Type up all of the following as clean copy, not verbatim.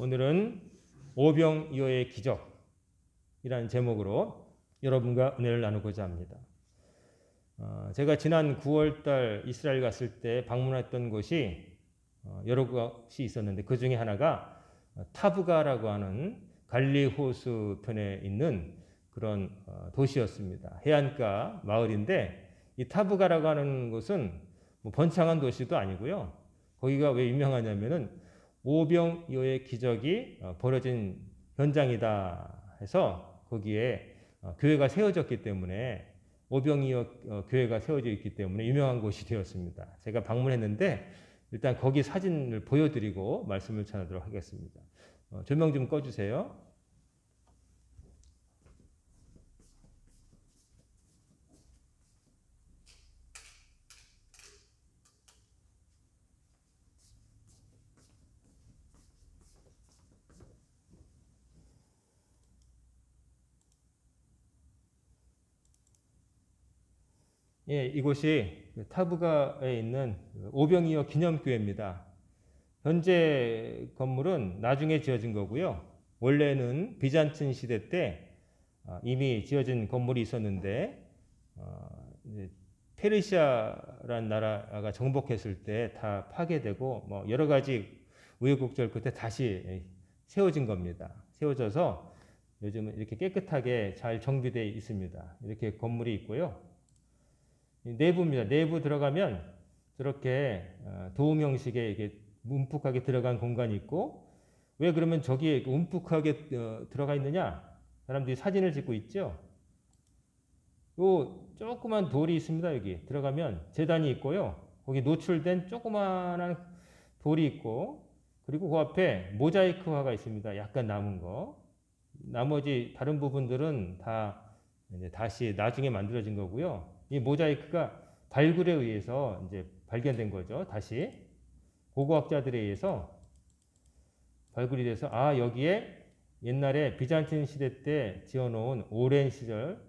오늘은 오병이어의 기적이라는 제목으로 여러분과 은혜를 나누고자 합니다. 제가 지난 9월달 이스라엘 갔을 때 방문했던 곳이 여러 곳이 있었는데 그 중에 하나가 타브가라고 하는 갈리 호수 편에 있는 그런 도시였습니다. 해안가 마을인데 이 타브가라고 하는 곳은 뭐 번창한 도시도 아니고요. 거기가 왜 유명하냐면은 오병이어의 기적이 벌어진 현장이다 해서 거기에 교회가 세워졌기 때문에 오병이어 교회가 세워져 있기 때문에 유명한 곳이 되었습니다. 제가 방문했는데 일단 거기 사진을 보여드리고 말씀을 전하도록 하겠습니다. 조명 좀 꺼주세요. 예, 이곳이 타브가에 있는 오병이어 기념교회입니다. 현재 건물은 나중에 지어진 거고요. 원래는 비잔틴 시대 때 이미 지어진 건물이 있었는데 페르시아라는 나라가 정복했을 때 다 파괴되고 뭐 여러 가지 우여곡절 끝에 다시 세워진 겁니다. 세워져서 요즘은 이렇게 깨끗하게 잘 정비되어 있습니다. 이렇게 건물이 있고요. 내부입니다. 내부 들어가면 저렇게 도움 형식의 이게 움푹하게 들어간 공간이 있고, 왜 그러면 저기에 움푹하게 들어가 있느냐? 사람들이 사진을 찍고 있죠. 요 조그만 돌이 있습니다. 여기 들어가면 제단이 있고요. 거기 노출된 조그만한 돌이 있고, 그리고 그 앞에 모자이크화가 있습니다. 약간 남은 거. 나머지 다른 부분들은 다 이제 다시 나중에 만들어진 거고요. 이 모자이크가 발굴에 의해서 이제 발견된 거죠. 다시 고고학자들에 의해서 발굴이 돼서 여기에 옛날에 비잔틴 시대 때 지어놓은 오랜 시절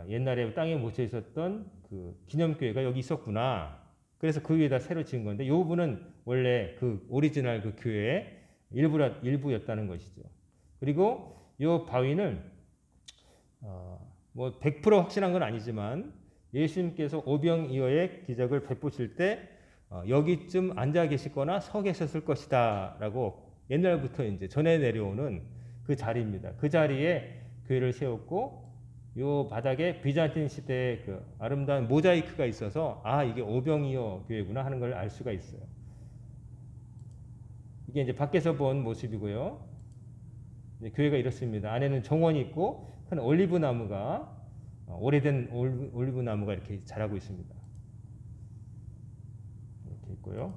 옛날에 땅에 묻혀 있었던 그 기념교회가 여기 있었구나. 그래서 그 위에다 새로 지은 건데 이 부분은 원래 그 오리지널 그 교회의 일부였다는 것이죠. 그리고 이 바위는 뭐 100% 확실한 건 아니지만 예수님께서 오병이어의 기적을 베푸실 때 여기쯤 앉아 계시거나 서 계셨을 것이다라고 옛날부터 이제 전해 내려오는 그 자리입니다. 그 자리에 교회를 세웠고 요 바닥에 비잔틴 시대의 그 아름다운 모자이크가 있어서 이게 오병이어 교회구나 하는 걸 알 수가 있어요. 이게 이제 밖에서 본 모습이고요. 이제 교회가 이렇습니다. 안에는 정원이 있고 큰 올리브 나무가 오래된 올리브 나무가 이렇게 자라고 있습니다. 이렇게 있고요.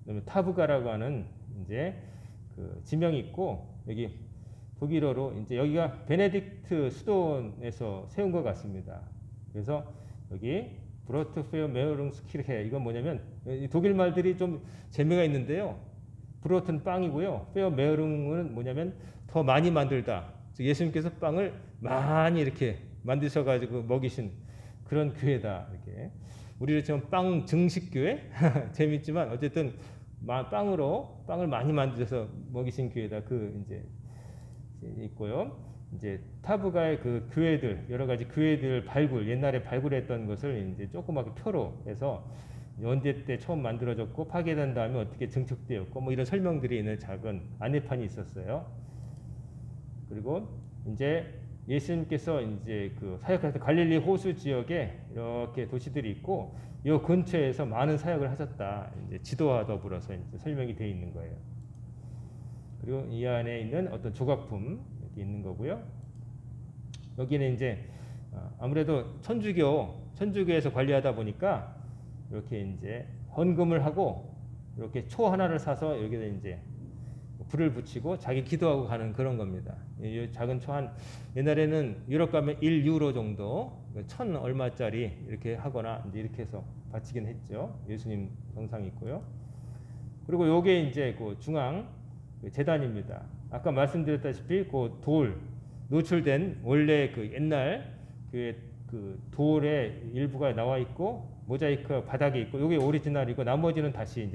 그다음에 타브가라고 하는 이제 그 지명이 있고 여기 독일어로 이제 여기가 베네딕트 수도원에서 세운 것 같습니다. 그래서 여기 브로트페어 메어룽스키르헤 이건 뭐냐면 독일 말들이 좀 재미가 있는데요. 브로트는 빵이고요. 페어 메어룽은 뭐냐면 더 많이 만들다. 예수님께서 빵을 많이 이렇게 만드셔가지고 먹이신 그런 교회다. 이렇게 우리를 지금 빵 증식 교회 재밌지만 어쨌든 빵을 많이 만드셔서 먹이신 교회다. 그 이제 있고요. 이제 타브가의 그 교회들 여러 가지 교회들 옛날에 발굴했던 것을 이제 조그맣게 표로 해서 언제 때 처음 만들어졌고 파괴된 다음에 어떻게 증축되었고 뭐 이런 설명들이 있는 작은 안내판이 있었어요. 그리고 이제 예수님께서 이제 그 사역할 때 갈릴리 호수 지역에 이렇게 도시들이 있고 이 근처에서 많은 사역을 하셨다. 이제 지도와 더불어서 이제 설명이 되어 있는 거예요. 그리고 이 안에 있는 어떤 조각품 이렇게 있는 거고요. 여기는 이제 아무래도 천주교에서 관리하다 보니까 이렇게 이제 헌금을 하고 이렇게 초 하나를 사서 여기다 이제 불을 붙이고 자기 기도하고 가는 그런 겁니다. 이 작은 초 옛날에는 유럽 가면 1유로 정도 1,000 얼마짜리 이렇게 하거나 이제 이렇게 해서 바치긴 했죠. 예수님 동상이 있고요. 그리고 요게 이제 그 중앙 재단입니다. 아까 말씀드렸다시피 그 돌 노출된 원래 그 옛날 그 돌의 일부가 나와 있고 모자이크 바닥에 있고 요게 오리지널이고 나머지는 다시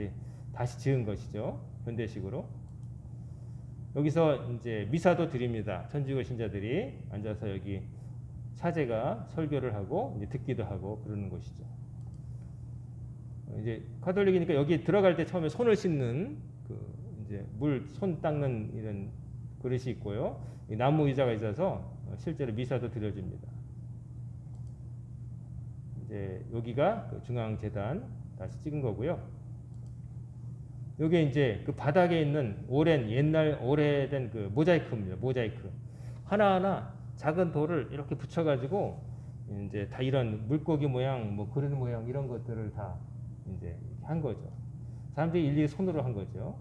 지은 것이죠. 현대식으로. 여기서 이제 미사도 드립니다. 천주교 신자들이 앉아서 여기 사제가 설교를 하고 이제 듣기도 하고 그러는 곳이죠. 이제 가톨릭이니까 여기 들어갈 때 처음에 손을 씻는 그 이제 물 손 닦는 이런 그릇이 있고요. 나무 의자가 있어서 실제로 미사도 드려집니다. 이제 여기가 그 중앙재단 다시 찍은 거고요. 여기 이제 그 바닥에 있는 옛날 오래된 그 모자이크입니다. 모자이크 하나하나 작은 돌을 이렇게 붙여가지고 이제 다 이런 물고기 모양, 뭐 그릇 모양 이런 것들을 다 이제 한 거죠. 사람들이 일일이 손으로 한 거죠.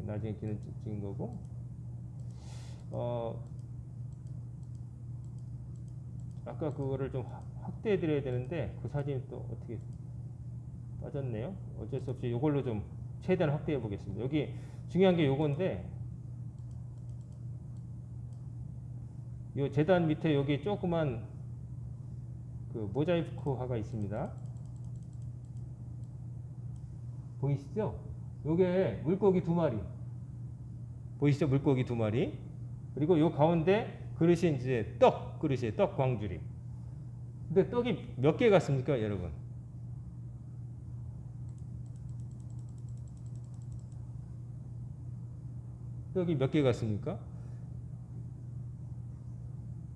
나중에 찍은 거고. 아까 그거를 좀 확대해 드려야 되는데 그 사진이 또 어떻게 빠졌네요. 어쩔 수 없이 이걸로 좀 최대한 확대해 보겠습니다. 여기 중요한 게 요건데 요 재단 밑에 여기 조그만 그 모자이크화가 있습니다. 보이시죠? 요게 물고기 2마리. 보이시죠? 물고기 2마리. 그리고 요 가운데 그릇이 이제 떡 그릇이에요. 떡 광주림. 근데 떡이 몇 개 같습니까, 여러분? 떡이 몇 개 같습니까?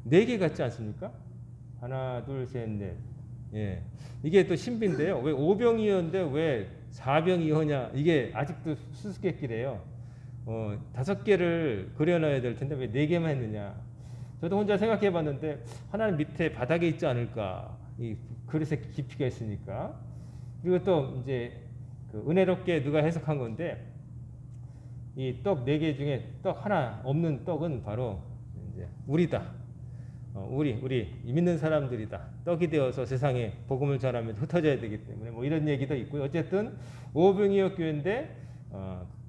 4개 같지 않습니까? 하나, 둘, 셋, 넷. 예. 이게 또 신비인데요. 왜 5병이었는데 왜 4병이었냐? 이게 아직도 수수께끼래요. 5개를 그려놔야 될 텐데 왜 4개만 했느냐? 저도 혼자 생각해 봤는데 하나는 밑에 바닥에 있지 않을까? 이 그릇에 깊이가 있으니까. 그리고 또 이제 그 은혜롭게 누가 해석한 건데 이 떡 4개 중에 떡 하나 없는 떡은 바로 이제 우리다. 우리 믿는 사람들이다. 떡이 되어서 세상에 복음을 전하면 흩어져야 되기 때문에 뭐 이런 얘기도 있고요. 어쨌든 오병이어 교회인데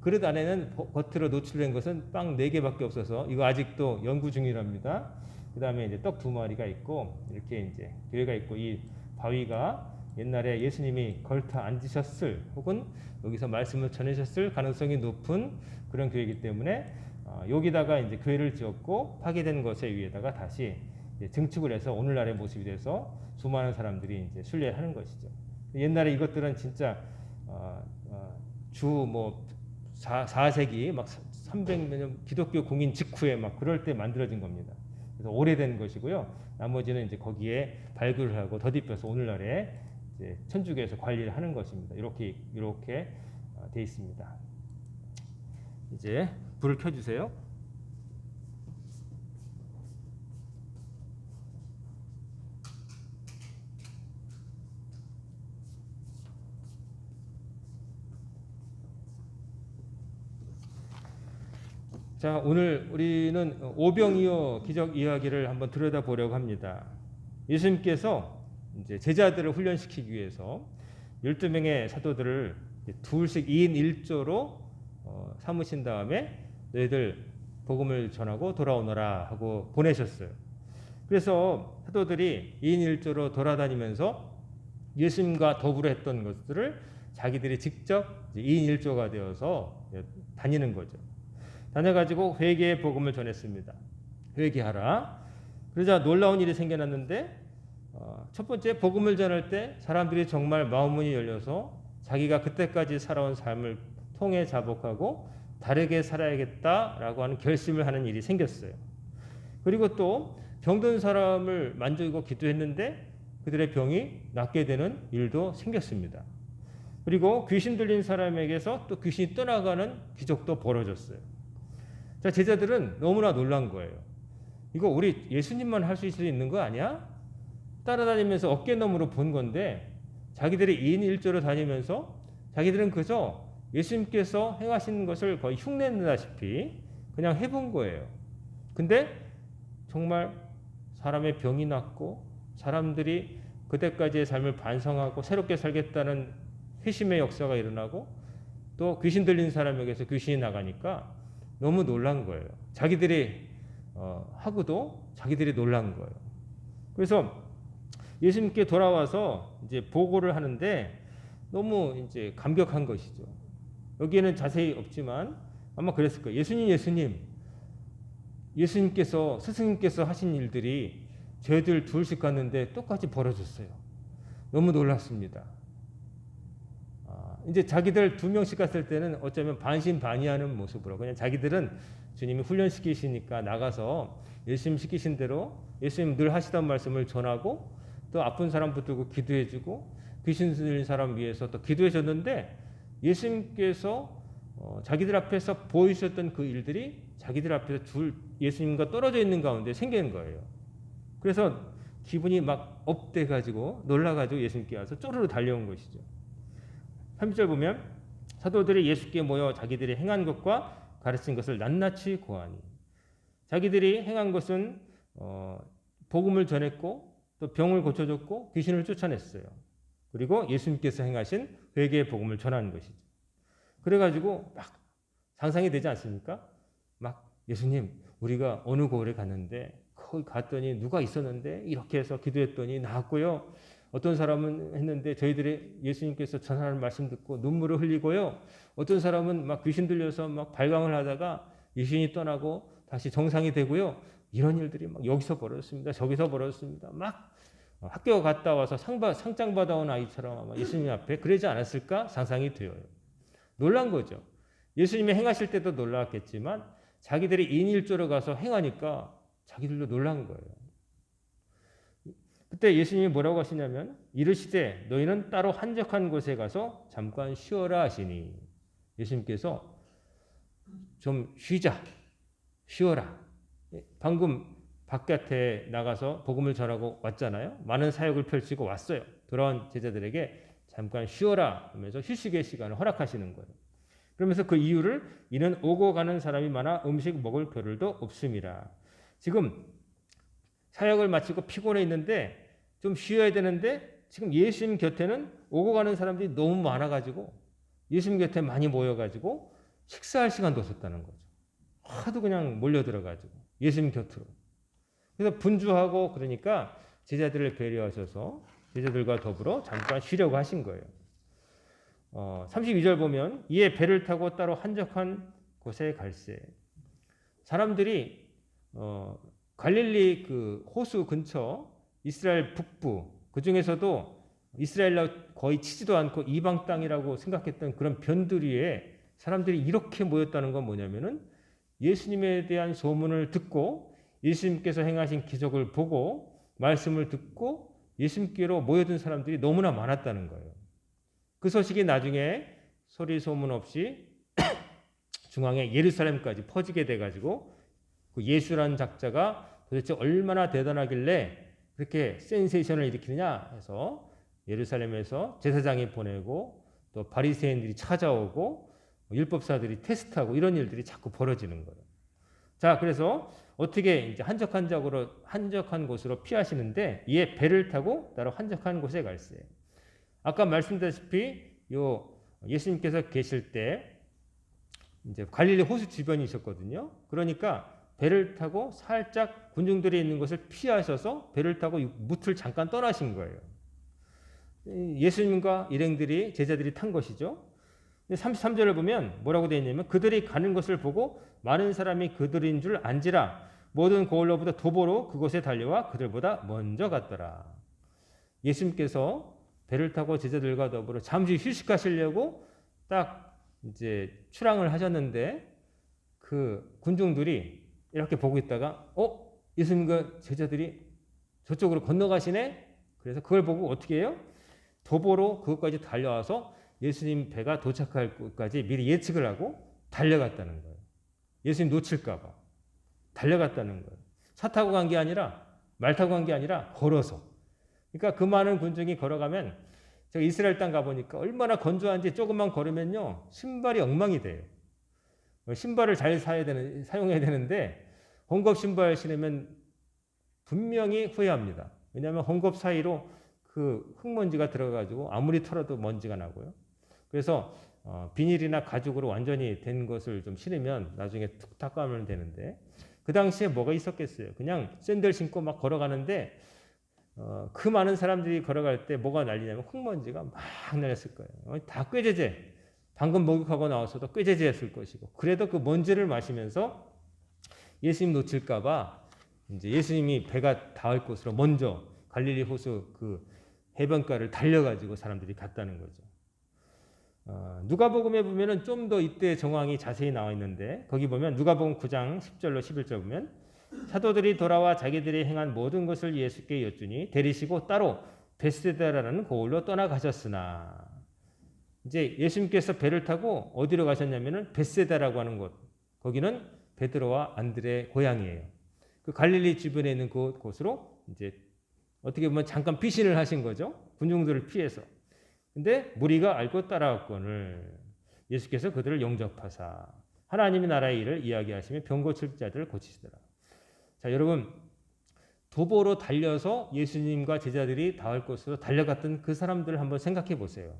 그릇 안에는 겉으로 노출된 것은 빵 4개밖에 없어서 이거 아직도 연구 중이랍니다. 그 다음에 이제 떡 2마리가 있고 이렇게 이제 교회가 있고 이 바위가 옛날에 예수님이 걸터 앉으셨을 혹은 여기서 말씀을 전하셨을 가능성이 높은 그런 교회이기 때문에 여기다가 이제 교회를 지었고 파괴된 것에 의해다가 다시 증축을 해서 오늘날의 모습이 돼서 수많은 사람들이 이제 순례하는 것이죠. 옛날에 이것들은 진짜 주 뭐 4세기 막 300년 기독교 공인 직후에 막 그럴 때 만들어진 겁니다. 그래서 오래된 것이고요. 나머지는 이제 거기에 발굴을 하고 덧입혀서 오늘날에 이제 천주교에서 관리를 하는 것입니다. 이렇게 돼 있습니다. 이제 불을 켜주세요. 자, 오늘 우리는 오병이어 기적 이야기를 한번 들여다보려고 합니다. 예수님께서 이제 제자들을 훈련시키기 위해서 12명의 사도들을 둘씩 2인 1조로 삼으신 다음에 너희들 복음을 전하고 돌아오너라 하고 보내셨어요. 그래서 사도들이 2인 1조로 돌아다니면서 예수님과 더불어 했던 것들을 자기들이 직접 2인 1조가 되어서 다니는 거죠. 다녀가지고 회개의 복음을 전했습니다. 회개하라. 그러자 놀라운 일이 생겨났는데 첫 번째 복음을 전할 때 사람들이 정말 마음문이 열려서 자기가 그때까지 살아온 삶을 통해 자복하고 다르게 살아야겠다라고 하는 결심을 하는 일이 생겼어요. 그리고 또 병든 사람을 만지고 기도했는데 그들의 병이 낫게 되는 일도 생겼습니다. 그리고 귀신 들린 사람에게서 또 귀신이 떠나가는 기적도 벌어졌어요. 자, 제자들은 너무나 놀란 거예요. 이거 우리 예수님만 할 수 있는 거 아니야? 따라다니면서 어깨너머로 본 건데 자기들이 2인 1조로 다니면서 자기들은 그저 예수님께서 행하시는 것을 거의 흉내내다시피 그냥 해본 거예요. 근데 정말 사람의 병이 낫고 사람들이 그때까지의 삶을 반성하고 새롭게 살겠다는 회심의 역사가 일어나고 또 귀신 들린 사람에게서 귀신이 나가니까 너무 놀란 거예요. 자기들이 하고도 자기들이 놀란 거예요. 그래서 예수님께 돌아와서 이제 보고를 하는데 너무 이제 감격한 것이죠. 여기에는 자세히 없지만 아마 그랬을 거예요. 예수님께서 스승님께서 하신 일들이 저희들 둘씩 갔는데 똑같이 벌어졌어요. 너무 놀랐습니다. 이제 자기들 2명씩 갔을 때는 어쩌면 반신반의하는 모습으로 그냥 자기들은 주님이 훈련시키시니까 나가서 예수님 시키신 대로 예수님 늘 하시던 말씀을 전하고 또 아픈 사람 붙들고 기도해주고 귀신 들린 사람 위해서 또 기도해줬는데 예수님께서 자기들 앞에서 보이셨던 그 일들이 자기들 앞에서 예수님과 떨어져 있는 가운데 생기는 거예요. 그래서 기분이 막 업돼가지고 놀라가지고 예수님께 와서 쪼르르 달려온 것이죠. 30절 보면 사도들이 예수께 모여 자기들이 행한 것과 가르친 것을 낱낱이 고하니 자기들이 행한 것은 복음을 전했고 또 병을 고쳐줬고 귀신을 쫓아냈어요. 그리고 예수님께서 행하신 회개의 복음을 전하는 것이죠. 그래가지고 막 상상이 되지 않습니까? 막 예수님 우리가 어느 고을에 갔는데 거기 갔더니 누가 있었는데 이렇게 해서 기도했더니 나았고요. 어떤 사람은 했는데 저희들이 예수님께서 전하는 말씀 듣고 눈물을 흘리고요. 어떤 사람은 막 귀신 들려서 막 발광을 하다가 귀신이 떠나고 다시 정상이 되고요. 이런 일들이 막 여기서 벌어졌습니다. 저기서 벌어졌습니다. 막 학교 갔다 와서 상장 받아온 아이처럼 아마 예수님 앞에 그러지 않았을까 상상이 되어요. 놀란 거죠. 예수님이 행하실 때도 놀랐겠지만 자기들이 인일조로 가서 행하니까 자기들도 놀란 거예요. 그때 예수님이 뭐라고 하시냐면 이르시되 너희는 따로 한적한 곳에 가서 잠깐 쉬어라 하시니 예수님께서 좀 쉬어라. 방금 바깥에 나가서 복음을 전하고 왔잖아요. 많은 사역을 펼치고 왔어요. 돌아온 제자들에게 잠깐 쉬어라 하면서 휴식의 시간을 허락하시는 거예요. 그러면서 그 이유를 이는 오고 가는 사람이 많아 음식 먹을 겨를도 없음이라. 지금 사역을 마치고 피곤해 있는데 좀 쉬어야 되는데 지금 예수님 곁에는 오고 가는 사람들이 너무 많아가지고 예수님 곁에 많이 모여가지고 식사할 시간도 없었다는 거죠. 하도 그냥 몰려들어가지고 예수님 곁으로. 그래서 분주하고 그러니까 제자들을 배려하셔서 제자들과 더불어 잠깐 쉬려고 하신 거예요. 32절 보면 이에 배를 타고 따로 한적한 곳에 갈새. 사람들이 갈릴리 그 호수 근처 이스라엘 북부 그 중에서도 이스라엘로 거의 치지도 않고 이방 땅이라고 생각했던 그런 변두리에 사람들이 이렇게 모였다는 건 뭐냐면은 예수님에 대한 소문을 듣고 예수님께서 행하신 기적을 보고 말씀을 듣고 예수님께로 모여든 사람들이 너무나 많았다는 거예요. 그 소식이 나중에 소리 소문 없이 중앙에 예루살렘까지 퍼지게 돼가지고 그 예수라는 작자가 도대체 얼마나 대단하길래 그렇게 센세이션을 일으키느냐 해서 예루살렘에서 제사장이 보내고 또 바리새인들이 찾아오고 율법사들이 테스트하고 이런 일들이 자꾸 벌어지는 거예요. 자, 그래서 어떻게 이제 한적한 곳으로 피하시는데 이에 배를 타고 따로 한적한 곳에 갈세. 아까 말씀드렸다시피 예수님께서 계실 때 이제 갈릴리 호수 주변이셨거든요. 그러니까 배를 타고 살짝 군중들이 있는 곳을 피하셔서 배를 타고 무틀 잠깐 떠나신 거예요. 예수님과 일행들이 제자들이 탄 것이죠. 33절을 보면 뭐라고 되어 있냐면 그들이 가는 것을 보고 많은 사람이 그들인 줄 안지라 모든 고을로부터 도보로 그곳에 달려와 그들보다 먼저 갔더라. 예수님께서 배를 타고 제자들과 더불어 잠시 휴식하시려고 딱 이제 출항을 하셨는데 그 군중들이 이렇게 보고 있다가 예수님과 제자들이 저쪽으로 건너가시네. 그래서 그걸 보고 어떻게 해요? 도보로 그것까지 달려와서 예수님 배가 도착할 곳까지 미리 예측을 하고 달려갔다는 거예요. 예수님 놓칠까 봐 달려갔다는 거예요. 차 타고 간 게 아니라 말 타고 간 게 아니라 걸어서. 그러니까 그 많은 군중이 걸어가면 제가 이스라엘 땅 가보니까 얼마나 건조한지 조금만 걸으면요 신발이 엉망이 돼요. 신발을 잘 사용해야 되는데 헝겊 신발 신으면 분명히 후회합니다. 왜냐하면 헝겊 사이로 그 흙먼지가 들어가지고 아무리 털어도 먼지가 나고요. 그래서 비닐이나 가죽으로 완전히 된 것을 좀 신으면 나중에 툭 닦아면 되는데 그 당시에 뭐가 있었겠어요. 그냥 샌들 신고 막 걸어가는데 그 많은 사람들이 걸어갈 때 뭐가 날리냐면 흙먼지가 막 날렸을 거예요. 다 꾀제제 방금 목욕하고 나와서도 꾀죄죄했을 것이고, 그래도 그 먼지를 마시면서 예수님 놓칠까 봐 이제 예수님이 배가 닿을 곳으로 먼저 갈릴리 호수 그 해변가를 달려가지고 사람들이 갔다는 거죠. 누가복음에 보면은 좀 더 이때 정황이 자세히 나와 있는데, 거기 보면 누가복음 9장 10절로 11절 보면, 사도들이 돌아와 자기들이 행한 모든 것을 예수께 여쭈니 데리시고 따로 베세다라는 고을로 떠나가셨으나, 이제 예수님께서 배를 타고 어디로 가셨냐면은 베세다라고 하는 곳, 거기는 베드로와 안드레의 고향이에요. 그 갈릴리 주변에 있는 그 곳으로 이제 어떻게 보면 잠깐 피신을 하신 거죠. 군중들을 피해서. 근데 무리가 알고 따라왔거늘 예수께서 그들을 영접하사 하나님의 나라의 일을 이야기하시며 병 고칠 자들을 고치시더라. 자, 여러분, 도보로 달려서 예수님과 제자들이 닿을 곳으로 달려갔던 그 사람들을 한번 생각해 보세요.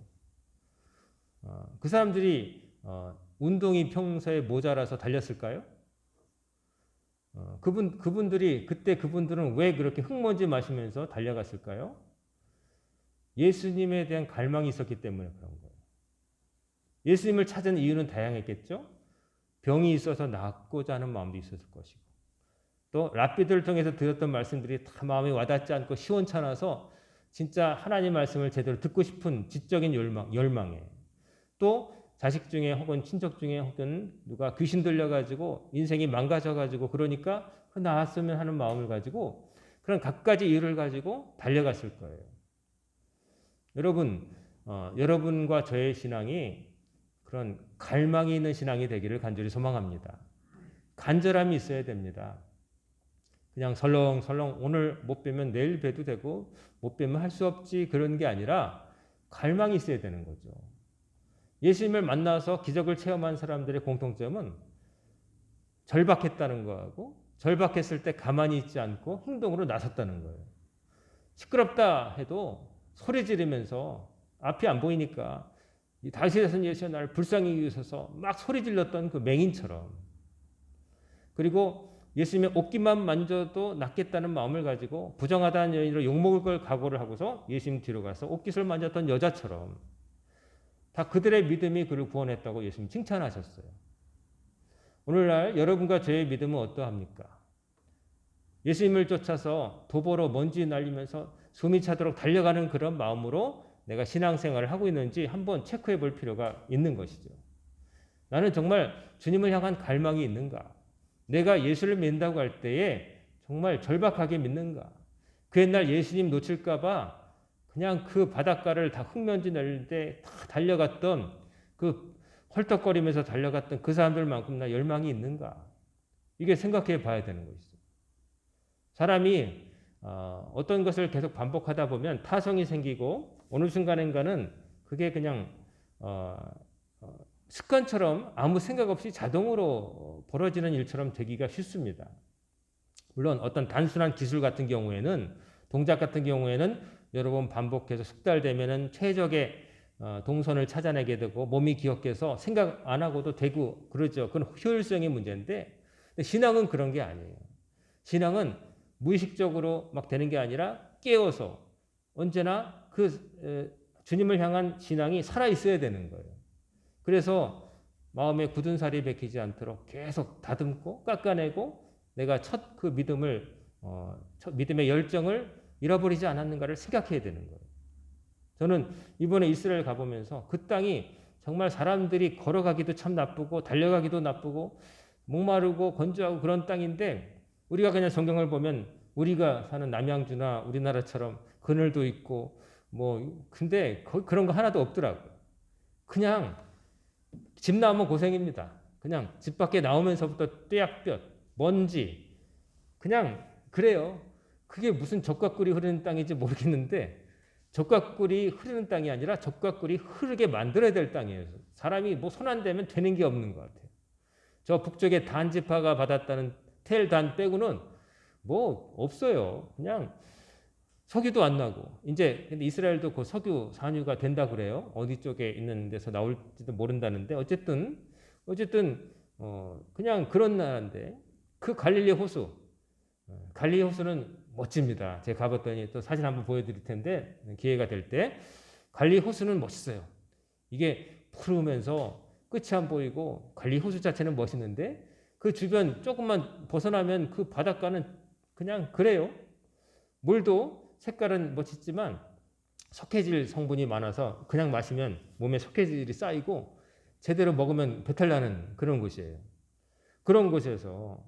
그 사람들이 운동이 평소에 모자라서 달렸을까요? 그분들은 왜 그렇게 흙먼지 마시면서 달려갔을까요? 예수님에 대한 갈망이 있었기 때문에 그런 거예요. 예수님을 찾은 이유는 다양했겠죠. 병이 있어서 낫고자 하는 마음도 있었을 것이고, 또 랍비들을 통해서 들었던 말씀들이 다 마음에 와닿지 않고 시원찮아서 진짜 하나님 말씀을 제대로 듣고 싶은 지적인 열망에, 또 자식 중에 혹은 친척 중에 혹은 누가 귀신 들려가지고 인생이 망가져가지고 그러니까 나았으면 하는 마음을 가지고 그런 갖가지 이유를 가지고 달려갔을 거예요. 여러분, 여러분과 저의 신앙이 그런 갈망이 있는 신앙이 되기를 간절히 소망합니다. 간절함이 있어야 됩니다. 그냥 설렁설렁 오늘 못 빼면 내일 빼도 되고 못 빼면 할 수 없지 그런 게 아니라 갈망이 있어야 되는 거죠. 예수님을 만나서 기적을 체험한 사람들의 공통점은 절박했다는 거하고, 절박했을 때 가만히 있지 않고 행동으로 나섰다는 거예요. 시끄럽다 해도 소리 지르면서 앞이 안 보이니까 다윗의 자손 예수여 나를 불쌍히 여기소서 막 소리 질렀던 그 맹인처럼, 그리고 예수님의 옷깃만 만져도 낫겠다는 마음을 가지고 부정하다는 여인으로 욕먹을 걸 각오를 하고서 예수님 뒤로 가서 옷깃을 만졌던 여자처럼, 다 그들의 믿음이 그를 구원했다고 예수님 칭찬하셨어요. 오늘날 여러분과 저의 믿음은 어떠합니까? 예수님을 쫓아서 도보로 먼지 날리면서 숨이 차도록 달려가는 그런 마음으로 내가 신앙생활을 하고 있는지 한번 체크해 볼 필요가 있는 것이죠. 나는 정말 주님을 향한 갈망이 있는가? 내가 예수를 믿는다고 할 때에 정말 절박하게 믿는가? 그 옛날 예수님 놓칠까 봐 그냥 그 바닷가를 다 흙먼지 날릴 때 다 달려갔던, 그 헐떡거리면서 달려갔던 그 사람들만큼 나 열망이 있는가? 이게 생각해 봐야 되는 것이죠. 사람이 어떤 것을 계속 반복하다 보면 타성이 생기고 어느 순간인가는 그게 그냥 습관처럼 아무 생각 없이 자동으로 벌어지는 일처럼 되기가 쉽습니다. 물론 어떤 단순한 기술 같은 경우에는, 동작 같은 경우에는 여러 번 반복해서 숙달되면은 최적의 동선을 찾아내게 되고 몸이 기억해서 생각 안 하고도 되고 그러죠. 그건 효율성의 문제인데, 신앙은 그런 게 아니에요. 신앙은 무의식적으로 막 되는 게 아니라 깨어서 언제나 그 주님을 향한 신앙이 살아 있어야 되는 거예요. 그래서 마음에 굳은 살이 박히지 않도록 계속 다듬고 깎아내고 내가 첫 그 믿음의 열정을 잃어버리지 않았는가를 생각해야 되는 거예요. 저는 이번에 이스라엘 가보면서 그 땅이 정말 사람들이 걸어가기도 참 나쁘고 달려가기도 나쁘고 목마르고 건조하고 그런 땅인데, 우리가 그냥 성경을 보면 우리가 사는 남양주나 우리나라처럼 그늘도 있고 근데 그런 거 하나도 없더라고요. 그냥 집 나오면 고생입니다. 그냥 집 밖에 나오면서부터 떼약볕, 먼지, 그냥 그래요. 그게 무슨 젖과 꿀이 흐르는 땅인지 모르겠는데, 젖과 꿀이 흐르는 땅이 아니라 젖과 꿀이 흐르게 만들어야 될 땅이에요. 사람이 손 안 대면 되는 게 없는 것 같아요. 저 북쪽에 단지파가 받았다는 텔단 빼고는 없어요. 그냥 석유도 안 나고, 이제 근데 이스라엘도 그 석유 산유가 된다 그래요. 어디 쪽에 있는 데서 나올지도 모른다는데, 어쨌든 그냥 그런 나라인데, 그 갈릴리 호수는 멋집니다. 제가 가봤더니 또 사진 한번 보여드릴 텐데 기회가 될 때, 갈릴리 호수는 멋있어요. 이게 푸르면서 끝이 안 보이고 관리 호수 자체는 멋있는데 그 주변 조금만 벗어나면 그 바닷가는 그냥 그래요. 물도 색깔은 멋있지만 석회질 성분이 많아서 그냥 마시면 몸에 석회질이 쌓이고 제대로 먹으면 배탈 나는 그런 곳이에요. 그런 곳에서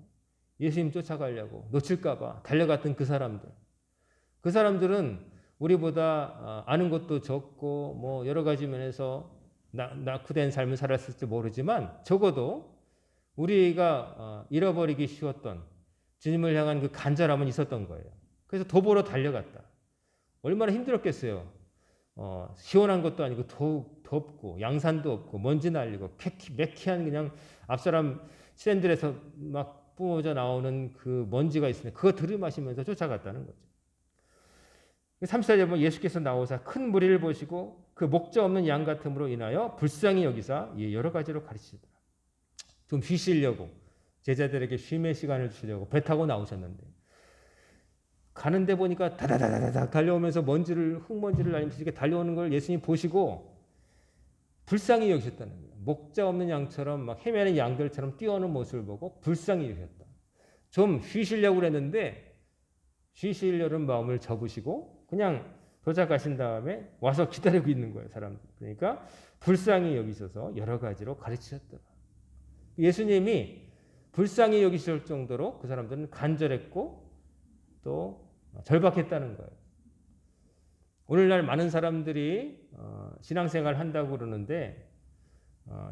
예수님 쫓아가려고 놓칠까봐 달려갔던 그 사람들은 우리보다 아는 것도 적고 뭐 여러 가지 면에서 낙후된 삶을 살았을지 모르지만 적어도 우리가 잃어버리기 쉬웠던 주님을 향한 그 간절함은 있었던 거예요. 그래서 도보로 달려갔다. 얼마나 힘들었겠어요. 시원한 것도 아니고 더욱 덥고 양산도 없고 먼지 날리고 매키한 그냥 앞사람 샌들에서 막 뿜어져 나오는 그 먼지가 있으니 그거 들이마시면서 쫓아갔다는 거죠. 34절 보면 예수께서 나오사 큰 무리를 보시고 그 목자 없는 양 같음으로 인하여 불쌍히 여기사 여러 가지로 가르치시더라. 좀 쉬시려고 제자들에게 쉼의 시간을 주려고 배 타고 나오셨는데 가는데 보니까 다다다다닥 달려오면서 흙먼지를 날리면서 이렇게 달려오는 걸 예수님이 보시고 불쌍히 여기셨다는 거예요. 목자 없는 양처럼 막 헤매는 양들처럼 뛰어오는 모습을 보고 불쌍히 여기셨다. 좀 쉬시려고 그랬는데 쉬시려는 마음을 접으시고 그냥 도착하신 다음에 와서 기다리고 있는 거예요, 사람들. 그러니까 불쌍히 여기셔서 여러 가지로 가르치셨더라. 예수님이 불쌍히 여기실 정도로 그 사람들은 간절했고 또 절박했다는 거예요. 오늘날 많은 사람들이 신앙생활 한다고 그러는데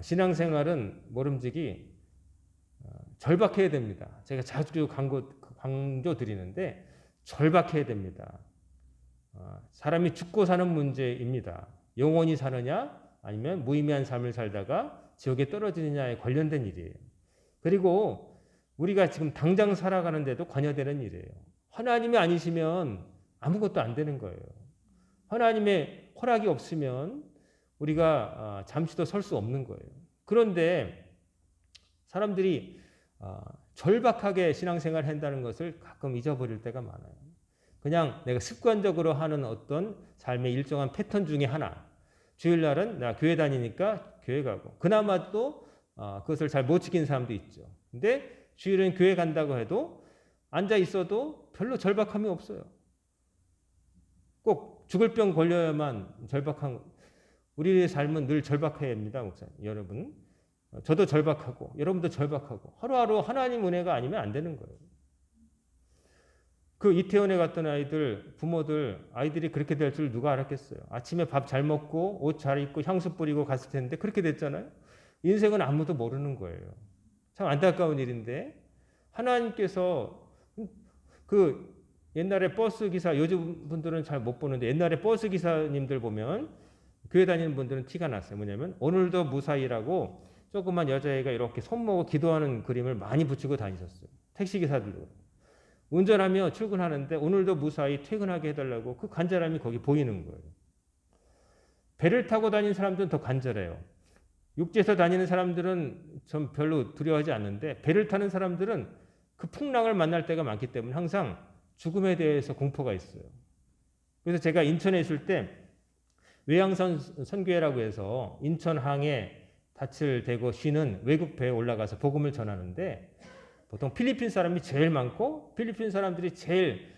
신앙생활은 모름지기 절박해야 됩니다. 제가 자주 강조 드리는데 절박해야 됩니다. 사람이 죽고 사는 문제입니다. 영원히 사느냐 아니면 무의미한 삶을 살다가 지옥에 떨어지느냐에 관련된 일이에요. 그리고 우리가 지금 당장 살아가는데도 관여되는 일이에요. 하나님이 아니시면 아무것도 안 되는 거예요. 하나님의 허락이 없으면 우리가 잠시도 설 수 없는 거예요. 그런데 사람들이 절박하게 신앙생활 한다는 것을 가끔 잊어버릴 때가 많아요. 그냥 내가 습관적으로 하는 어떤 삶의 일정한 패턴 중에 하나. 주일날은 나 교회 다니니까 교회 가고 그나마 또 그것을 잘 못 지키는 사람도 있죠. 근데 주일은 교회 간다고 해도 앉아 있어도 별로 절박함이 없어요. 꼭 죽을 병 걸려야만 절박한 우리의 삶은 늘 절박해야 합니다, 목사님. 여러분. 저도 절박하고 여러분도 절박하고 하루하루 하나님 은혜가 아니면 안 되는 거예요. 그 이태원에 갔던 부모들 아이들이 그렇게 될 줄 누가 알았겠어요. 아침에 밥 잘 먹고 옷 잘 입고 향수 뿌리고 갔을 텐데 그렇게 됐잖아요. 인생은 아무도 모르는 거예요. 참 안타까운 일인데 하나님께서 그 옛날에 버스 기사 요즘 분들은 잘 못 보는데 옛날에 버스 기사님들 보면 교회 다니는 분들은 티가 났어요. 뭐냐면 오늘도 무사히라고 조그만 여자애가 이렇게 손모고 기도하는 그림을 많이 붙이고 다니셨어요. 택시기사들도. 운전하며 출근하는데 오늘도 무사히 퇴근하게 해달라고 그 간절함이 거기 보이는 거예요. 배를 타고 다니는 사람들은 더 간절해요. 육지에서 다니는 사람들은 좀 별로 두려워하지 않는데 배를 타는 사람들은 그 풍랑을 만날 때가 많기 때문에 항상 죽음에 대해서 공포가 있어요. 그래서 제가 인천에 있을 때 외양선 선교회라고 해서 인천항에 닻을 대고 쉬는 외국 배에 올라가서 복음을 전하는데 보통 필리핀 사람이 제일 많고 필리핀 사람들이 제일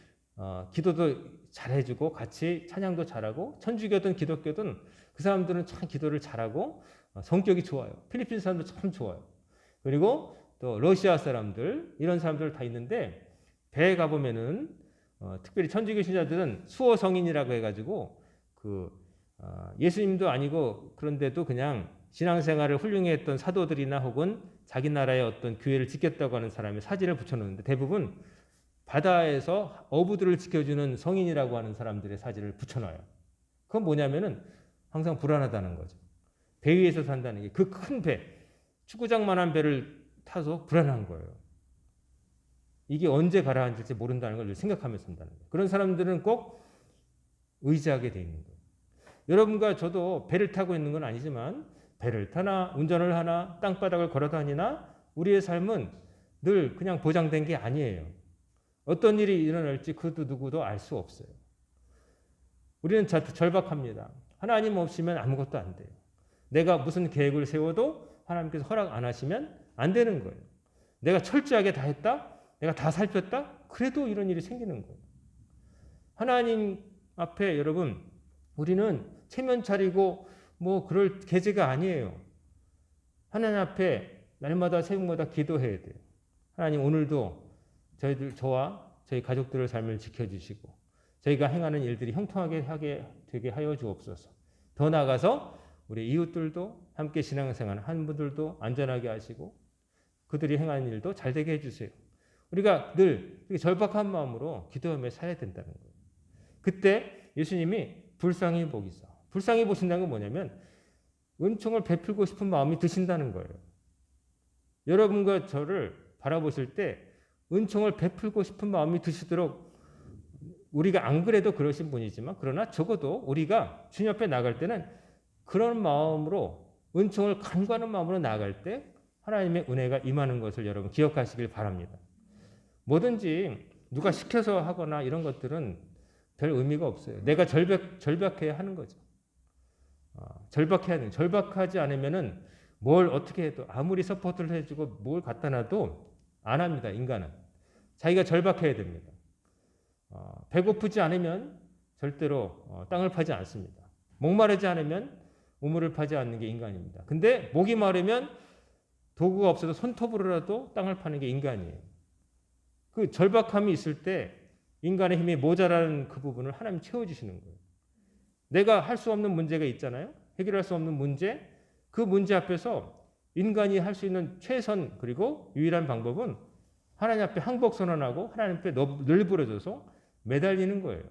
기도도 잘해주고 같이 찬양도 잘하고 천주교든 기독교든 그 사람들은 참 기도를 잘하고 성격이 좋아요. 필리핀 사람도 참 좋아요. 그리고 또 러시아 사람들 이런 사람들 다 있는데 배에 가보면은 특별히 천주교 신자들은 수호 성인이라고 해가지고 예수님도 아니고 그런데도 그냥 신앙생활을 훌륭히 했던 사도들이나 혹은 자기 나라의 어떤 교회를 지켰다고 하는 사람의 사진을 붙여놓는데 대부분 바다에서 어부들을 지켜주는 성인이라고 하는 사람들의 사진을 붙여놔요. 그건 뭐냐면은 항상 불안하다는 거죠. 배 위에서 산다는 게 그 큰 배, 축구장만한 배를 타서 불안한 거예요. 이게 언제 가라앉을지 모른다는 걸 생각하면서 산다는 거예요. 그런 사람들은 꼭 의지하게 돼 있는 거예요. 여러분과 저도 배를 타고 있는 건 아니지만 배를 타나 운전을 하나 땅바닥을 걸어 다니나 우리의 삶은 늘 그냥 보장된 게 아니에요. 어떤 일이 일어날지 그도 누구도 알 수 없어요. 우리는 절박합니다. 하나님 없이면 아무것도 안 돼요. 내가 무슨 계획을 세워도 하나님께서 허락 안 하시면 안 되는 거예요. 내가 철저하게 다 했다? 내가 다 살폈다? 그래도 이런 일이 생기는 거예요. 하나님 앞에 여러분, 우리는 체면 차리고 뭐 그럴 계제가 아니에요. 하나님 앞에 날마다 새벽마다 기도해야 돼요. 하나님 오늘도 저와 저희 가족들의 삶을 지켜주시고 저희가 행하는 일들이 형통하게 되게 하여 주옵소서. 더 나아가서 우리 이웃들도 함께 신앙생활 하는 분들도 안전하게 하시고 그들이 행하는 일도 잘 되게 해주세요. 우리가 늘 절박한 마음으로 기도하며 살아야 된다는 거예요. 그때 예수님이 불쌍히 보기사. 불쌍히 보신다는 건 뭐냐면 은총을 베풀고 싶은 마음이 드신다는 거예요. 여러분과 저를 바라보실 때 은총을 베풀고 싶은 마음이 드시도록 우리가 안 그래도 그러신 분이지만 그러나 적어도 우리가 주님 앞에 나갈 때는 그런 마음으로 은총을 간구하는 마음으로 나갈 때 하나님의 은혜가 임하는 것을 여러분 기억하시길 바랍니다. 뭐든지 누가 시켜서 하거나 이런 것들은 별 의미가 없어요. 내가 절박해야 하는 거죠. 절박해야 돼요. 절박하지 않으면은 뭘 어떻게 해도 아무리 서포트를 해주고 뭘 갖다 놔도 안 합니다. 인간은. 자기가 절박해야 됩니다. 배고프지 않으면 절대로 땅을 파지 않습니다. 목마르지 않으면 우물을 파지 않는 게 인간입니다. 근데 목이 마르면 도구가 없어도 손톱으로라도 땅을 파는 게 인간이에요. 그 절박함이 있을 때 인간의 힘이 모자라는 그 부분을 하나님 채워주시는 거예요. 내가 할 수 없는 문제가 있잖아요. 해결할 수 없는 문제. 그 문제 앞에서 인간이 할 수 있는 최선 그리고 유일한 방법은 하나님 앞에 항복 선언하고 하나님 앞에 늘 부러져서 매달리는 거예요.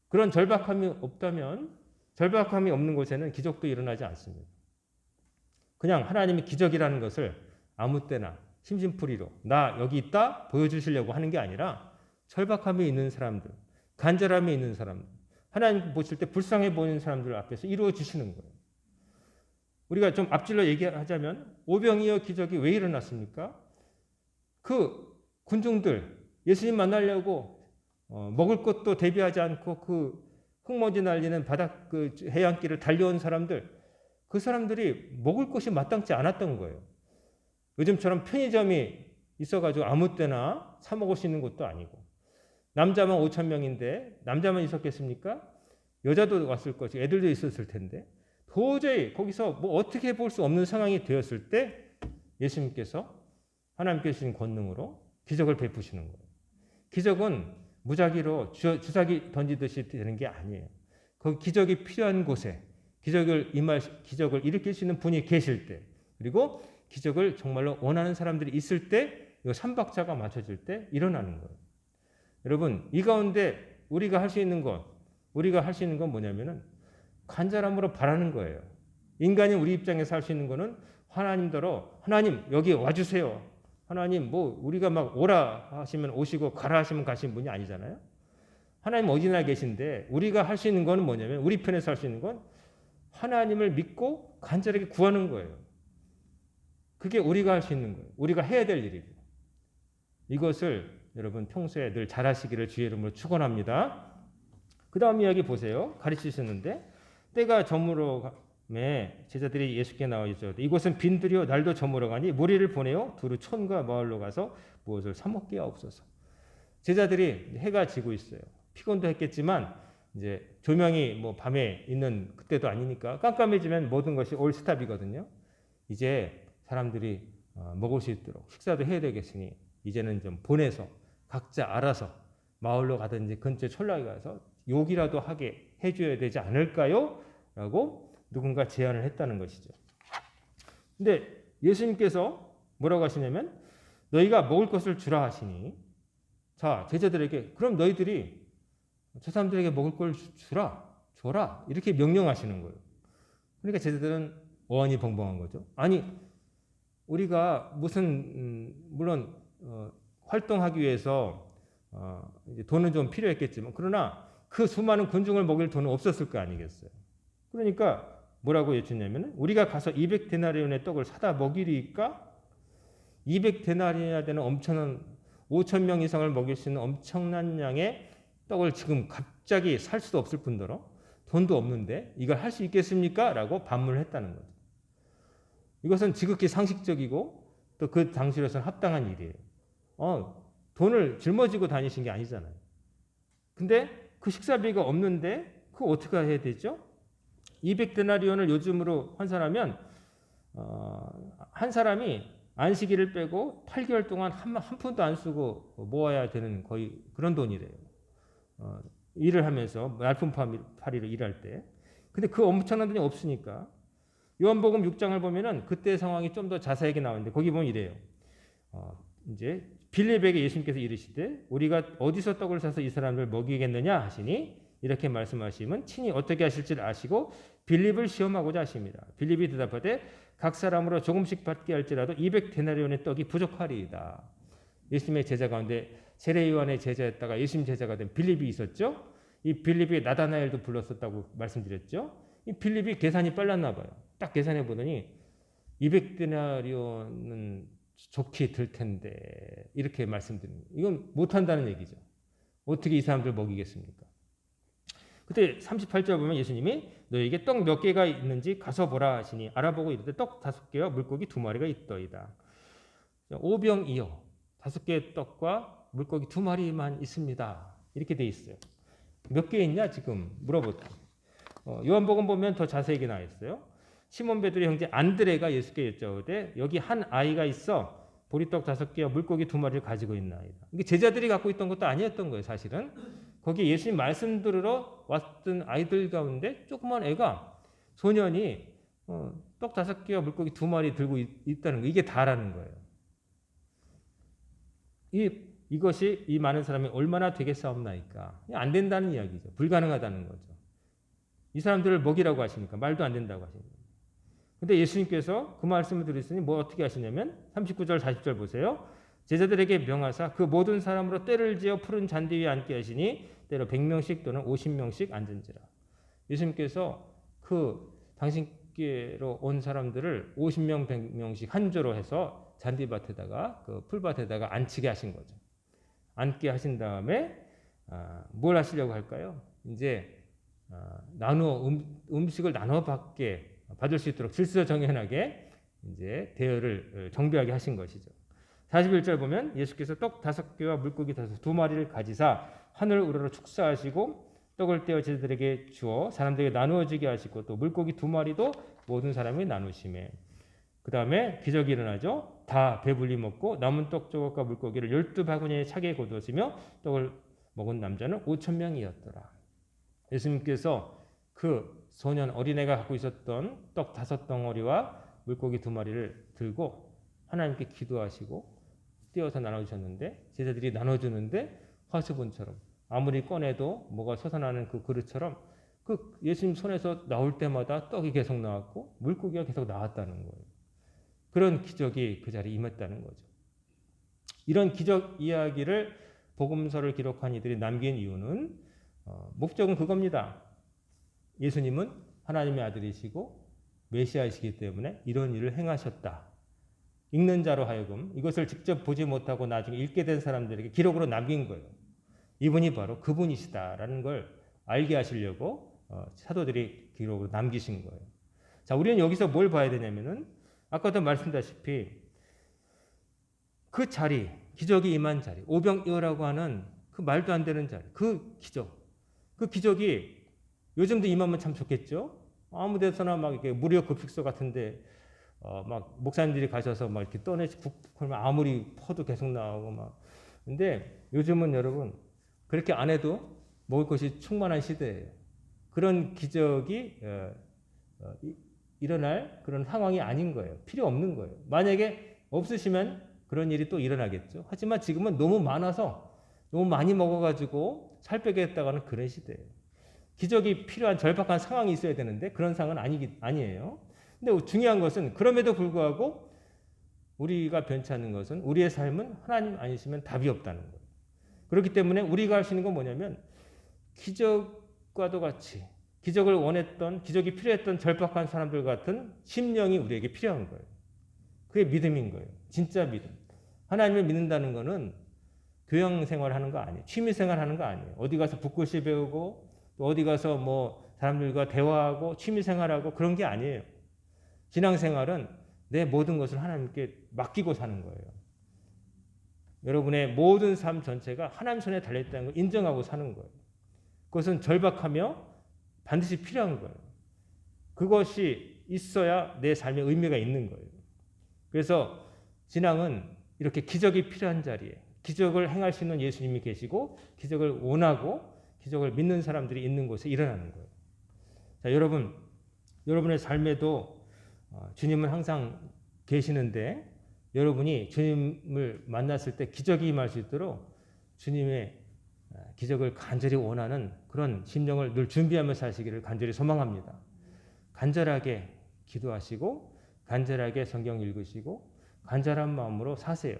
그런 절박함이 없다면 절박함이 없는 곳에는 기적도 일어나지 않습니다. 그냥 하나님이 기적이라는 것을 아무 때나 심심풀이로 나 여기 있다 보여주시려고 하는 게 아니라 절박함이 있는 사람들, 간절함이 있는 사람들, 하나님 보실 때 불쌍해 보이는 사람들 앞에서 이루어 주시는 거예요. 우리가 좀 앞질러 얘기하자면 오병이어 기적이 왜 일어났습니까? 그 군중들 예수님 만나려고 먹을 것도 대비하지 않고 그 흙먼지 날리는 바닥 그 해안길을 달려온 사람들, 그 사람들이 먹을 것이 마땅치 않았던 거예요. 요즘처럼 편의점이 있어가지고 아무 때나 사 먹을 수 있는 것도 아니고 남자만 5,000명인데 남자만 있었겠습니까? 여자도 왔을 것이고 애들도 있었을 텐데 도저히 거기서 뭐 어떻게 볼 수 없는 상황이 되었을 때 예수님께서 하나님께 주신 권능으로 기적을 베푸시는 거예요. 기적은 무작위로 주사기 던지듯이 되는 게 아니에요. 그 기적이 필요한 곳에 기적을 일으킬 수 있는 분이 계실 때 그리고 기적을 정말로 원하는 사람들이 있을 때 이 삼박자가 맞춰질 때 일어나는 거예요. 여러분 이 가운데 우리가 할 수 있는 건 뭐냐면은 간절함으로 바라는 거예요. 인간이 우리 입장에서 할 수 있는 거는 하나님더러 하나님 여기 와주세요. 하나님 뭐 우리가 막 오라 하시면 오시고 가라 하시면 가시는 분이 아니잖아요. 하나님 어디나 계신데 우리가 할 수 있는 거는 뭐냐면 우리 편에서 할 수 있는 건 하나님을 믿고 간절하게 구하는 거예요. 그게 우리가 할 수 있는 거예요. 우리가 해야 될 일이에요. 이것을 여러분 평소에 늘 잘하시기를 주의 이름으로 축원합니다. 그 다음 이야기 보세요. 가르치셨는데 때가 저물어가매 제자들이 예수께 나와 있죠. 이곳은 빈들이요 날도 저물어가니 무리를 보내어 두루 촌과 마을로 가서 무엇을 사 먹게 하옵소서. 제자들이 해가 지고 있어요. 피곤도 했겠지만 이제 조명이 뭐 밤에 있는 그때도 아니니까 깜깜해지면 모든 것이 올 스탑이거든요. 이제 사람들이 먹을 수 있도록 식사도 해야 되겠으니 이제는 좀 보내서 각자 알아서 마을로 가든지 근처 촌락에 가서 욕이라도 하게 해줘야 되지 않을까요? 라고 누군가 제안을 했다는 것이죠. 근데 예수님께서 뭐라고 하시냐면 너희가 먹을 것을 주라 하시니 자 제자들에게 그럼 너희들이 저 사람들에게 먹을 걸 줘라 이렇게 명령하시는 거예요. 그러니까 제자들은 어안이 벙벙한 거죠. 아니 우리가 무슨 물론 활동하기 위해서 이제 돈은 좀 필요했겠지만 그러나 그 수많은 군중을 먹일 돈은 없었을 거 아니겠어요. 그러니까 뭐라고 해주냐면 우리가 가서 200데나리온의 떡을 사다 먹이리까 200데나리온이나 되는 엄청난 5,000명 이상을 먹일 수 있는 엄청난 양의 떡을 지금 갑자기 살 수도 없을 뿐더러 돈도 없는데 이걸 할 수 있겠습니까? 라고 반문을 했다는 거죠. 이것은 지극히 상식적이고 또 그 당시로서는 합당한 일이에요. 돈을 짊어지고 다니신 게 아니잖아요. 근데 그 식사비가 없는데 그거 어떻게 해야 되죠? 200데나리온을 요즘으로 환산하면 한 사람이 안식일을 빼고 8개월 동안 한 푼도 안 쓰고 모아야 되는 거의 그런 돈이래요. 일을 하면서 말품팔이로 일할 때. 근데 그 엄청난 돈이 없으니까 요한복음 6장을 보면은 그때 상황이 좀 더 자세하게 나오는데 거기 보면 이래요. 이제 빌립에게 예수님께서 이르시되 우리가 어디서 떡을 사서 이 사람을 먹이겠느냐 하시니 이렇게 말씀하시면 친히 어떻게 하실지를 아시고 빌립을 시험하고자 하십니다. 빌립이 대답하되 각 사람으로 조금씩 받게 할지라도 200데나리온의 떡이 부족하리이다. 예수님의 제자 가운데 세례 요한의 제자였다가 예수님 제자가 된 빌립이 있었죠. 이 빌립이 나다나엘도 불렀었다고 말씀드렸죠. 이 빌립이 계산이 빨랐나 봐요. 딱 계산해 보더니 200데나리온은 좋게 들 텐데 이렇게 말씀드립니다. 이건 못한다는 얘기죠. 어떻게 이 사람들 먹이겠습니까? 그때 38절 보면 예수님이 너에게 떡 몇 개가 있는지 가서 보라 하시니 알아보고 이르되 떡 5개와 물고기 2마리가 있더이다. 오병이어 5개의 떡과 물고기 2마리만 있습니다. 이렇게 돼 있어요. 몇 개 있냐 지금 물어보다. 요한복음 보면 더 자세하게 나와 있어요. 시몬 베드로의 형제 안드레가 예수께 여쭤오되 여기 한 아이가 있어 보리떡 5개와 물고기 2마리를 가지고 있나이다. 이게 제자들이 갖고 있던 것도 아니었던 거예요. 사실은 거기 예수님 말씀 들으러 왔던 아이들 가운데 조그만 애가 소년이 떡 5개와 물고기 2마리 들고 있다는 거 이게 다라는 거예요. 이것이 이 많은 사람이 얼마나 되겠사옵나이까. 안 된다는 이야기죠. 불가능하다는 거죠. 이 사람들을 먹이라고 하시니까 말도 안 된다고 하십니다. 근데 예수님께서 그 말씀을 들으시니 뭐 어떻게 하시냐면 39절 40절 보세요. 제자들에게 명하사 그 모든 사람으로 때를 지어 푸른 잔디 위에 앉게 하시니 때로 100명씩 또는 50명씩 앉은지라. 예수님께서 그 당신께로 온 사람들을 50명 100명씩 한 조로 해서 잔디밭에다가 그 풀밭에다가 앉히게 하신 거죠. 앉게 하신 다음에 뭘 하시려고 할까요? 이제 나누어 음식을 나눠 받을 수 있도록 질서정연하게 이제 대여를 정비하게 하신 것이죠. 41절 보면 예수께서 떡 5개와 물고기 2마리를 가지사 하늘 우러러 축사하시고 떡을 떼어 제자들에게 주어 사람들에게 나누어지게 하시고 또 물고기 2마리도 모든 사람이 나누시매. 그 다음에 기적이 일어나죠. 다 배불리 먹고 남은 떡 조각과 물고기를 12바구니에 차게 거두었으며 떡을 먹은 남자는 5,000명이었더라. 예수님께서 그 소년 어린애가 갖고 있었던 떡 5덩어리와 물고기 2마리를 들고 하나님께 기도하시고 띄어서 나눠주셨는데 제자들이 나눠주는데 화수분처럼 아무리 꺼내도 뭐가 솟아나는 그 그릇처럼 그 예수님 손에서 나올 때마다 떡이 계속 나왔고 물고기가 계속 나왔다는 거예요. 그런 기적이 그 자리에 임했다는 거죠. 이런 기적 이야기를 복음서를 기록한 이들이 남긴 이유는 목적은 그겁니다. 예수님은 하나님의 아들이시고 메시아이시기 때문에 이런 일을 행하셨다. 읽는 자로 하여금 이것을 직접 보지 못하고 나중에 읽게 된 사람들에게 기록으로 남긴 거예요. 이분이 바로 그분이시다라는 걸 알게 하시려고 사도들이 기록으로 남기신 거예요. 자, 우리는 여기서 뭘 봐야 되냐면은 아까도 말씀드렸다시피 그 자리, 기적이 임한 자리, 오병이어라고 하는 그 말도 안 되는 자리, 그 기적이 요즘도 임하면 참 좋겠죠. 아무 데서나 막 이렇게 무료 급식소 같은데 막 목사님들이 가셔서 막 이렇게 떠내시 국물만 아무리 퍼도 계속 나오고 막. 근데 요즘은 여러분 그렇게 안 해도 먹을 것이 충만한 시대예요. 그런 기적이 일어날 그런 상황이 아닌 거예요. 필요 없는 거예요. 만약에 없으시면 그런 일이 또 일어나겠죠. 하지만 지금은 너무 많아서 너무 많이 먹어가지고 살 빼겠다가는 그런 시대예요. 기적이 필요한 절박한 상황이 있어야 되는데 그런 상황은 아니에요. 근데 중요한 것은 그럼에도 불구하고 우리가 변치 않는 것은 우리의 삶은 하나님 아니시면 답이 없다는 거예요. 그렇기 때문에 우리가 할 수 있는 건 뭐냐면 기적과도 같이 기적을 원했던 기적이 필요했던 절박한 사람들 같은 심령이 우리에게 필요한 거예요. 그게 믿음인 거예요. 진짜 믿음. 하나님을 믿는다는 거는 교양 생활하는 거 아니에요. 취미 생활하는 거 아니에요. 어디 가서 붓글씨 배우고 또 어디 가서 뭐 사람들과 대화하고 취미생활하고 그런 게 아니에요. 신앙생활은 내 모든 것을 하나님께 맡기고 사는 거예요. 여러분의 모든 삶 전체가 하나님 손에 달려있다는 걸 인정하고 사는 거예요. 그것은 절박하며 반드시 필요한 거예요. 그것이 있어야 내 삶에 의미가 있는 거예요. 그래서 신앙은 이렇게 기적이 필요한 자리에 기적을 행할 수 있는 예수님이 계시고 기적을 원하고 기적을 믿는 사람들이 있는 곳에 일어나는 거예요. 자, 여러분의 삶에도 주님은 항상 계시는데 여러분이 주님을 만났을 때 기적이 임할 수 있도록 주님의 기적을 간절히 원하는 그런 심령을 늘 준비하며 사시기를 간절히 소망합니다. 간절하게 기도하시고 간절하게 성경 읽으시고 간절한 마음으로 사세요.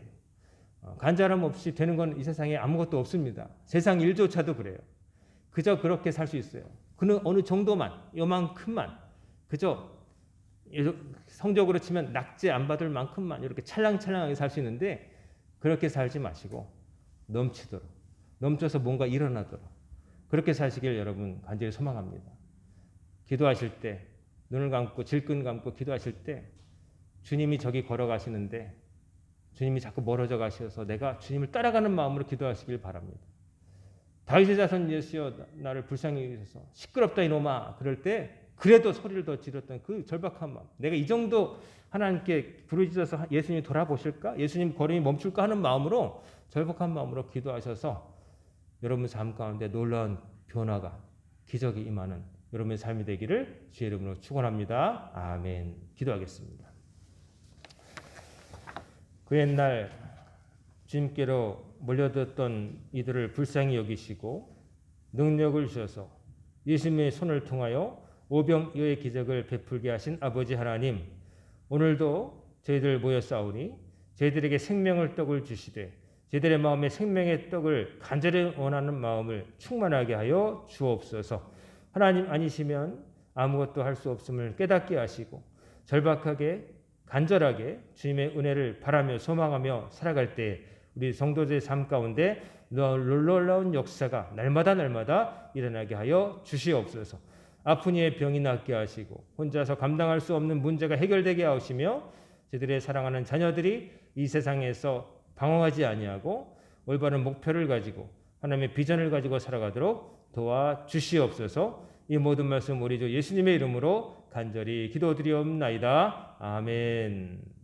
간절함 없이 되는 건 이 세상에 아무것도 없습니다. 세상 일조차도 그래요. 그저 그렇게 살 수 있어요. 그는 어느 정도만, 요만큼만, 그저 성적으로 치면 낙제 안 받을 만큼만 이렇게 찰랑찰랑하게 살 수 있는데 그렇게 살지 마시고 넘치도록, 넘쳐서 뭔가 일어나도록 그렇게 사시길 여러분 간절히 소망합니다. 기도하실 때 눈을 감고 질끈 감고 기도하실 때 주님이 저기 걸어가시는데 주님이 자꾸 멀어져 가셔서 내가 주님을 따라가는 마음으로 기도하시길 바랍니다. 다윗의 자손 예수여 나를 불쌍히 여기소서 시끄럽다 이놈아 그럴 때 그래도 소리를 더 지렀던 그 절박한 마음, 내가 이 정도 하나님께 부르짖어서 예수님이 돌아보실까? 예수님 걸음이 멈출까 하는 마음으로 절박한 마음으로 기도하셔서 여러분 삶 가운데 놀라운 변화가 기적이 임하는 여러분의 삶이 되기를 주의 이름으로 축원합니다. 아멘. 기도하겠습니다. 그 옛날 주님께로 몰려들었던 이들을 불쌍히 여기시고 능력을 주셔서 예수님의 손을 통하여 오병이어의 기적을 베풀게 하신 아버지 하나님, 오늘도 저희들 모여 싸우니 저희들에게 생명의 떡을 주시되 저희들의 마음에 생명의 떡을 간절히 원하는 마음을 충만하게 하여 주옵소서. 하나님 아니시면 아무것도 할 수 없음을 깨닫게 하시고 절박하게 간절하게 주님의 은혜를 바라며 소망하며 살아갈 때 우리 성도들의 삶 가운데 놀라운 역사가 날마다 일어나게 하여 주시옵소서. 아픈 이의 병이 낫게 하시고 혼자서 감당할 수 없는 문제가 해결되게 하시며 저희들의 사랑하는 자녀들이 이 세상에서 방황하지 아니하고 올바른 목표를 가지고 하나님의 비전을 가지고 살아가도록 도와주시옵소서. 이 모든 말씀 우리 주 예수님의 이름으로 간절히 기도드리옵나이다. 아멘.